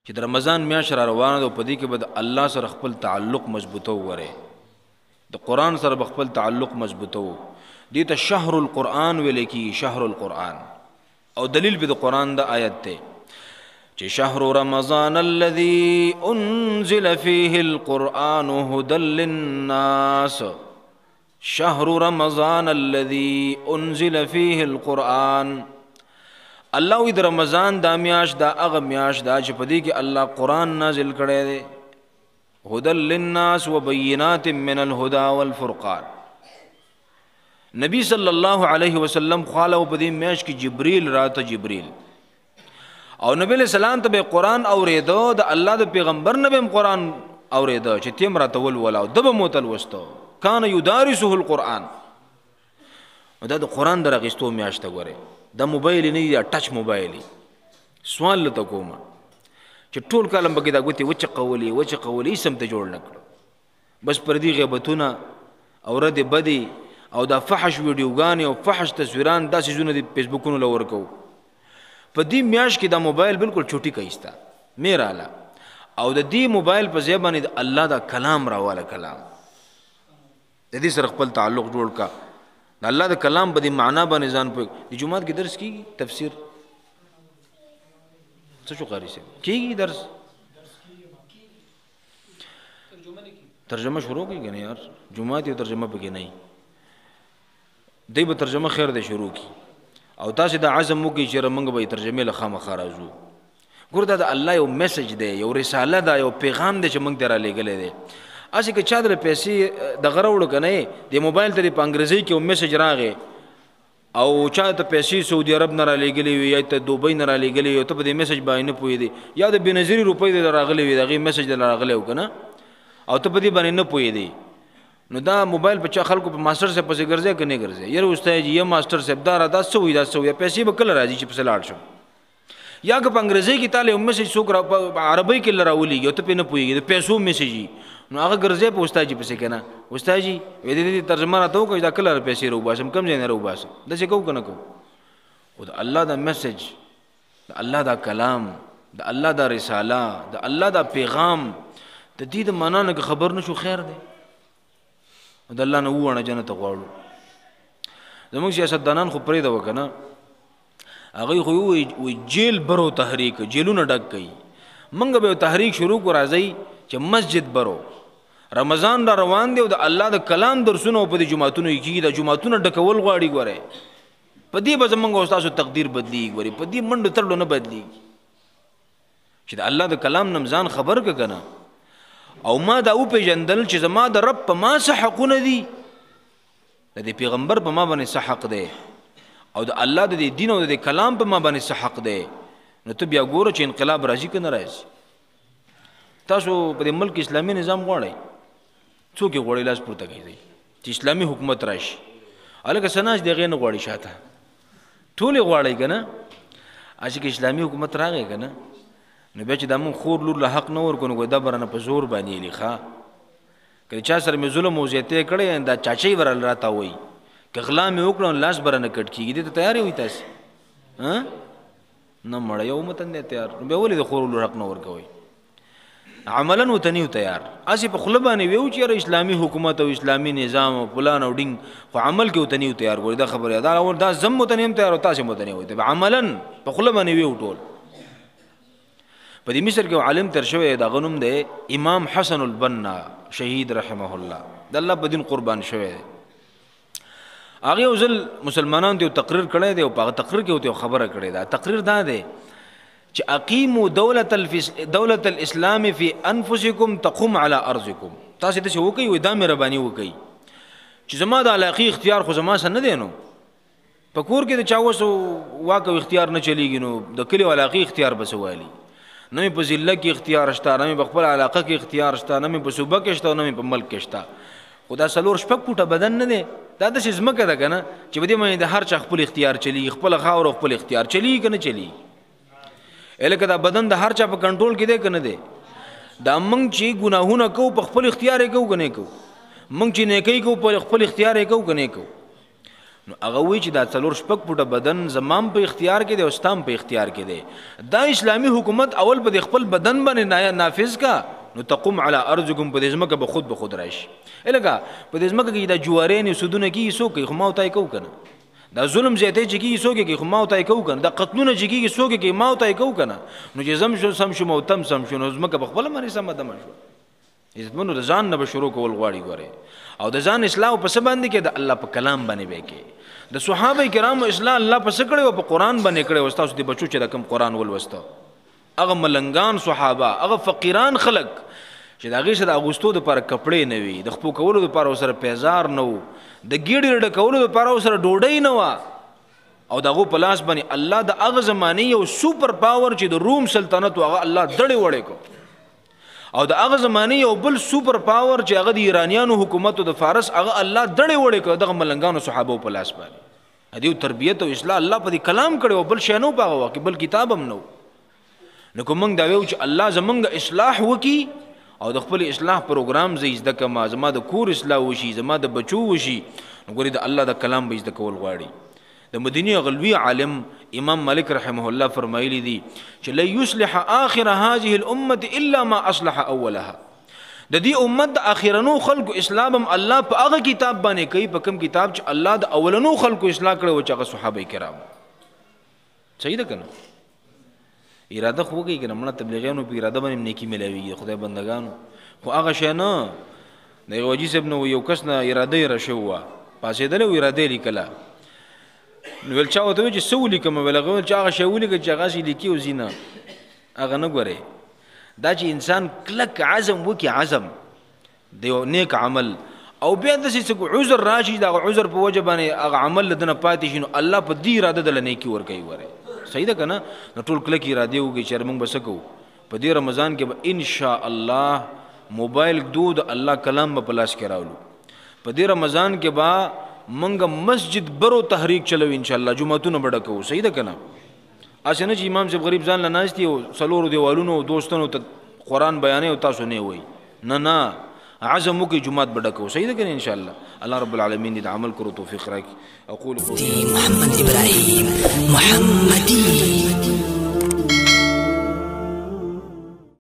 چې د رمضان میاشت را روانه ده په دې کې به د الله سره خپل تعلق مضبوطو وره د قرآن سره به خپل تعلق مضبوطو دې ته شهر القرآن ویل کی شهر القرآن او دلیل به د قرآن د آیت ته چې شهر رمضان الذي انزل فيه القرآن هدى للناس شهر رمضان الذي انزل فيه القرآن الله وی د رمضان دا میاش دا اغه میاش دا چې په دې کې الله قرآن نازل کړی دی هدى للناس وبينات من الهدى والفرقان نبی صلی الله علیه وسلم خاله په دې میاش کې جبريل راته جبريل او نبی علیہ السلام ته قرآن اوریدو د الله د پیغمبر نبی قرآن اوریدو چې تیم راته ول او دبه موتل وستو کان یدارسه القرآن دا د قرآن درغستو میاشته غره دا موبایل نه دی ټچ موبایل سوال لته کوم چې ټول کلم بګی دا غوتی وچ قولی سم ته جوړ نکړو بس پر دی غیبتونه او رد بدی او دا فحش ویډیوګان او فحش تصویران داسې زونه دی فیسبوکونو لور کو په دې میاش کې دا موبایل بالکل چوټی کایستا میراله او د دې موبایل په ځای باندې د الله دا کلام راواله کلام د دې سره خپل تعلق جوړ کا د الله د کلام په دې معنا باندې ځان په د جمعات کې درس کیږي تفسیر څه شو قاری سي کیږي درس ترجمه شروع کیږي نه یار جمعات یو ترجمه پکې نه دی به ترجمه خیر ده شروع کی او تاسو د عزم مو کې چې موږ به ترجمه له خامخا راځو ګور دا د الله یو میسج دی یو رساله ده یو پیغام دی چې موږ ته را لېږلی دی اسی که چا در پیسې د غروړو کنه د موبایل ته په انګریزي کې یو میسج راغی او چا ته پیسې سعودي عرب نه را لېږلی وي یا ته دوبۍ نه را لېږلی وي ته په دې میسج باندې نه پوهېدې یا د بېنظیري روپۍ د راغلی وي د هغې میسج د راغلی و که نه او ته په دې باندې نه پوهېدې نو دا موبایل په چا خلکو په ماسټر صاحب پسې ګرځي که نه ګرځي یاره استاد جي یا ماسټر صاحب دا څه وایي دا څه وایي پیسې به کله راځي چې پسې لاړ شم یا که په انګریزي کې تاله یو میسج څوک په عربۍ کې راولېږي او ته پرې نه پوهېږي د پیسو میسج وي نو هغه ګرځي په استاد جي پسې که نه استاد جي وایي دې ترجمه راته وکړه دا کله پیسې راوباسم کوم ځای نه راوباسم داسې کوو که نه کوو خو د الله دا میسج د الله دا کلام د الله دا رساله د الله دا پیغام د دې د معنا نه خبر نشو خیر دی د الله نه وونه جنت غواړو زموږ سیاستدانان خو پرېږده وکړه نه هغوی خو وایي جیل برو تحریک جیلونه ډک کوي موږ به یو تحریک شروع کړو راځئ چې مسجد برو رمضان را روان دی او د الله د کلام درسونه په دې جوماتونو کې کېږي د جوماتونه ډکول غواړي ګورئ په دې به زموږ او ستاسو تقدیر بدلېږي ګورئ په دې منډو ترړو نه بدلېږي چې د الله د کلام نه ځان خبر که که نه او ما دا وپېژندل چې زما د رب په ما څه حقونه دي د دې پیغمبر په ما باندې څه حق دی او د الله د دې دین او د دې کلام په ما باندې څه حق دی نو ته بیا ګوره چې انقلاب راځي که نه راځي تاسو په دې ملک اسلامي نظام غواړئ څوک یې غواړي لاس پورته کوي چې اسلامي حکومت راشي هلکه سناج د هغې نه غواړي شاته ټول یې غواړئ که نه چې که اسلامي حکومت راغی که نه نو بیا چې دا مونږ خور لور له حق نه ورکو نو دا برانه په زور باندې یې ښه که چا سره مې ظلم او زیاتی کړی دا چاچۍ ورل راته وایي که غلا مې وکړو لاس برانه کټ کېږي دې ته تیار یې وي تاسې نه مړی یو متن دی تیار نو بیا ولې د خور لور حق نه ورکوئ عملا ورته نه یو تیار هسې په خوله باندې ویو چې یاره اسلامي حکومت او اسلامي نظام او پلان او ډینګ خو عمل کې ورته نه یو تیار ګورې دا خبره دا زم ورته نه یم تیار او تاسې هم ورته نه وایي عملا په خوله باندې ویو ټول په دې مصر کې عالم تر شوی د غنوم دی امام حسن البنا شهید رحمه الله د الله په دین قربان شوی دی هغه یو ځل مسلمانانو ته تقریر کړی دی او په هغه تقریر کې ورته خبره کړې ده تقریر دا دی چې اقیموا دولة الاسلام فی انفسکم تقوم علی ارضکم تاسو ته څه وکړئ وایي دا مهرباني وکړئ چې زما د علاقې اختیار خو زما سره نه دی نو په کور کې د چا اوس واک او اختیار نه چلیږي نو د کلي علاقې اختیار به څه وایي نه مې په ضلع کې اختیار شته نه مې په خپل علاقه کې اختیار شته نه مې په صوبه کې شته نه مې په ملک کې شته خو دا څلور شپږ فوټه بدن نه دی دا داسې ځمکه ده که نه چې په دې باندې د هر چا خپل اختیار چلیږي خپله خاوره خپل اختیار چلیږي که نه چلیږي لکه دا بدن د هر چا په کنټرول کې دی که نه دی دا موږ چې ګناهونه کوو په خپل اختیار یې کوو که نه کوو موږ چې نیکۍ کوو په خپل اختیار یې کوو که نه کوو نو هغه وی چې دا څلور شپږ فوټه بدن زمام په اختیار کې دی او ستام په اختیار کې دی. دا اسلامي حکومت اول په خپل بدن باندې نافذ کا نو تقوم على ارجکم په دې ځمکه به خود راشي. الګه په دې ځمکه کې دا جوارین سودونه کې سو کوي خو ما وتای کو کنه، دا ظلم زیاتې چې کې سو کې خو ما وتای کو کنه، دا قتلونه چې کې سو کې ما وتای کو کنه. نو چې زم شو سم شو موتم سم شو نو ځمکه په خپل باندې سم دم شو. عزتمنو د ځان نه به شروع کول غواړي ګوره، او د ځان اصلاح په څه باندې کې د الله په کلام باندې به کې د صحابه کرامو اصلاح الله په څه کړي او په قران باندې کړي. او تاسو د بچو چې د کوم قران ولوسته هغه ملنګان صحابه هغه فقیران خلق چې دا غي سره اغوستو د پر کپڑے نه وي، د خپو کولو د پر سره پیزار نه وو، د ګیډې ډډ کولو د پر سره ډوډۍ نه وا، او دغه پلاس باندې الله د هغه زمانه یو سوپر پاور چې د روم سلطنت هغه الله دړې وړې کو، او د هغه زمانه یو بل سوپر پاور چې هغه د ایرانیانو حکومت او د فارس هغه الله دړې وړې کو دغه ملنګانو صحابه په لاس باندې. هدیو تربیت او اصلاح الله په دې کلام کړي او بل شنو پاغه وکي بل کتاب هم نو. نو کوم دا ویو چې الله زمونږ اصلاح وکي او د خپل اصلاح پروګرام زې زده کما، زما د کور اصلاح وشي، زما د بچو وشي، نو ګوري د الله د کلام به زده کول غواړي. د مدینی غلوی عالم امام مالک رحمه الله فرمایلی دي چې لا یصلح اخر هذه الامه الا ما اصلح اولها. د دې امت د اخرنو خلق اسلام الله په هغه کتاب باندې کوي، په کوم کتاب چې الله د اولنو خلق اصلاح کړو چې هغه صحابه کرام. صحیح ده کنه؟ اراده خو کوي کنه، مړه تبلیغیانو په اراده باندې نیکی ملوي خدای بندگانو، خو هغه شی نه د یو وجی صاحب نو یو کس نه اراده راشوا پاسې دل او اراده لیکلا نو ول چا وته چې سولې کوم ولغه چې هغه شی ولې چې هغه شی لیکي او زینا هغه نه غوري. دا چې انسان کلک عزم وکي عزم دی نیک عمل او بیا د څه عذر راشي دا عذر په وجه باندې هغه عمل لدنه پاتې شنو الله په دې اراده دل نیکی ور کوي وره. صحیح ده کنه؟ نو ټول کله کې اراده وږي چې موږ بس کو په دې رمضان کې به ان شاء الله موبایل دود الله کلام په پلاس کې راولو. په دې رمضان کې با موږ مسجد برو تحریک چلو ان شاء الله، جمعتون بڑا کو. صحیح ده کنه؟ اسنه چې امام صاحب غریب ځان لناستي او څلورو دیوالونو دوستانو ته قران بیانې او تاسو نه وای نه عزم وکي جمعات بڑا کو. صحیح ده کنه؟ ان شاء الله الله رب العالمین دې عمل کرو توفیق راکړي. اقول محمد ابراهيم محمدي